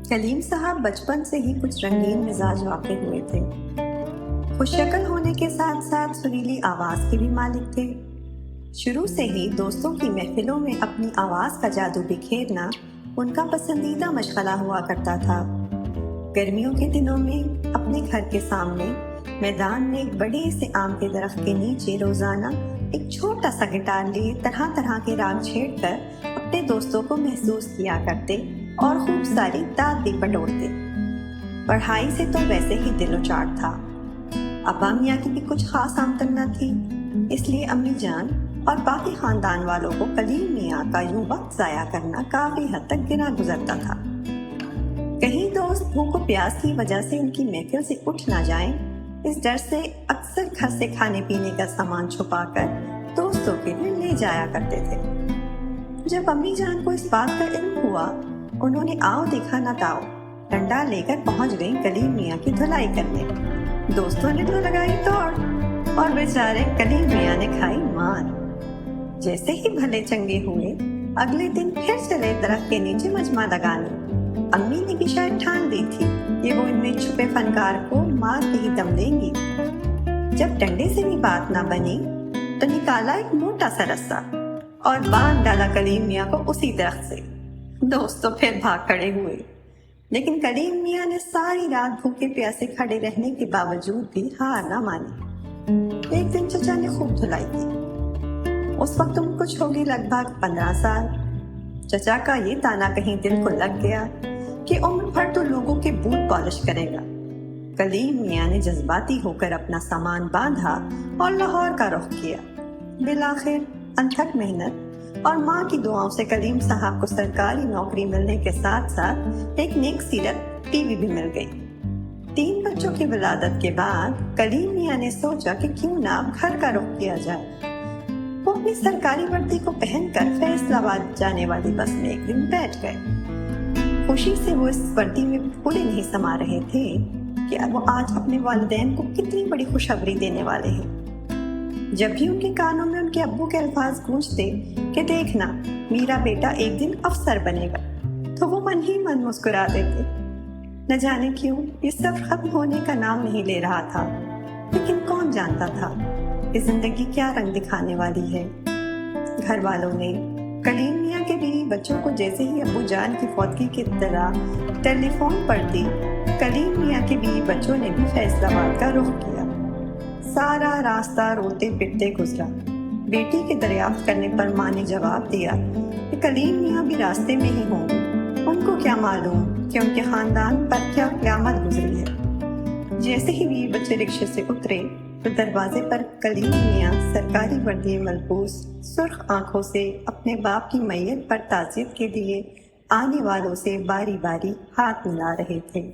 کلیم صاحب بچپن سے ہی کچھ رنگین مزاج واقع ہوئے تھے۔ خوش شکل ہونے کے ساتھ ساتھ سریلی آواز کے بھی مالک تھے۔ شروع سے ہی دوستوں کی محفلوں میں اپنی آواز کا جادو بکھیرنا ان کا پسندیدہ مشغلہ ہوا کرتا تھا۔ گرمیوں کے دنوں میں اپنے گھر کے سامنے میدان میں ایک بڑے سے آم کے درخت کے نیچے روزانہ ایک چھوٹا سا گٹار لیے طرح طرح کے راگ چھیڑ کر اپنے دوستوں کو محسوس کیا کرتے اور خوب ساری داد بھی بٹورتے۔ پڑھائی سے تو ویسے ہی دل اچاٹ تھا۔ ابا میاں کی بھی کچھ خاص آمدن نہ تھی، اس لیے امی جان اور باقی خاندان والوں کو کلیم میاں کا یوں وقت ضائع کرنا کافی حد تک گرا گزرتا تھا۔ کہیں دوست بھوک و پیاس کی وجہ سے ان کی محفل سے اٹھ نہ جائیں، اس ڈر سے اکثر گھر سے کھانے پینے کا سامان چھپا کر دوستوں کے لیے لے جایا کرتے تھے۔ جب امی جان کو اس بات کا علم ہوا، انہوں نے آؤ دیکھا نہ تاؤ ڈنڈا لے کر پہنچ گئی کلیم میاں کی دھلائی کرنے۔ دوستوں نے تو لگائی توڑ اور بیچارے کلیم میاں نے کھائی مار۔ جیسے ہی بھلے چنگے ہوئے، اگلے دن پھر چلے درخت کے نیچے مجمع لگانے۔ امی نے بھی شاید ٹھان دی تھی کہ وہ ان میں چھپے فنکار کو مار کے ہی دم دیں گی۔ جب ڈنڈے سے بھی بات نہ بنی تو نکالا ایک موٹا سا رسا اور باندھ ڈالا کلیم میاں کو اسی درخت سے۔ دوست تو پھر بھاگ کھڑے ہوئے، لیکن کلیم میاں نے ساری رات بھوکے پیاسے کھڑے رہنے کے باوجود بھی ہار نہ مانی۔ ایک دن چچا نے خوب دھلائی کی۔ اس وقت تم کچھ ہوگی لگ بھگ 15 سال۔ چچا کا یہ تانا کہیں دل کو لگ گیا کہ عمر بھر تو لوگوں کے بوٹ پالش کرے گا۔ کلیم میاں نے جذباتی ہو کر اپنا سامان باندھا اور لاہور کا رخ کیا۔ بالآخر انتھک محنت اور ماں کی دعاؤں سے کلیم صاحب کو سرکاری نوکری ملنے کے ساتھ ساتھ ایک نیک سیرت ٹی وی بھی مل گئی۔ 3 بچوں کی ولادت کے بعد کلیم میاں نے سوچا کہ کیوں نہ اب گھر کا رخ کیا جائے۔ وہ اپنی سرکاری وردی کو پہن کر فیصل آباد جانے والی بس میں ایک دن بیٹھ گئے۔ خوشی سے وہ اس وردی میں پھولے نہیں سما رہے تھے کہ وہ آج اپنے والدین کو کتنی بڑی خوشخبری دینے والے ہیں۔ جب بھی ان کے کانوں میں ان کے ابو کے الفاظ گونجتے کہ دیکھنا میرا بیٹا ایک دن افسر بنے گا، تو وہ من ہی من مسکرا دیتے۔ نہ جانے کیوں یہ سب ختم ہونے کا نام نہیں لے رہا تھا، لیکن کون جانتا تھا کہ زندگی کیا رنگ دکھانے والی ہے۔ گھر والوں نے کلیم میاں کے بیوی بچوں کو جیسے ہی ابو جان کی فوتگی کی اطلاع ٹیلی فون پر دی، کلیم میاں کے بیوی بچوں نے بھی فیصل آباد کا رخ کیا۔ سارا راستہ روتے پٹتے گزرا۔ بیٹی کے دریافت کرنے پر ماں نے جواب دیا کہ کلیم میاں بھی راستے میں ہی ہوں گے، ان کو کیا معلوم کہ ان کے خاندان پر کیا قیامت گزری ہے۔ جیسے ہی بیوی بچے رکشے سے اترے تو دروازے پر کلیم میاں سرکاری وردی ملبوس سرخ آنکھوں سے اپنے باپ کی میت پر تعزیت کے لیے آنے والوں سے باری باری ہاتھ ملا رہے تھے۔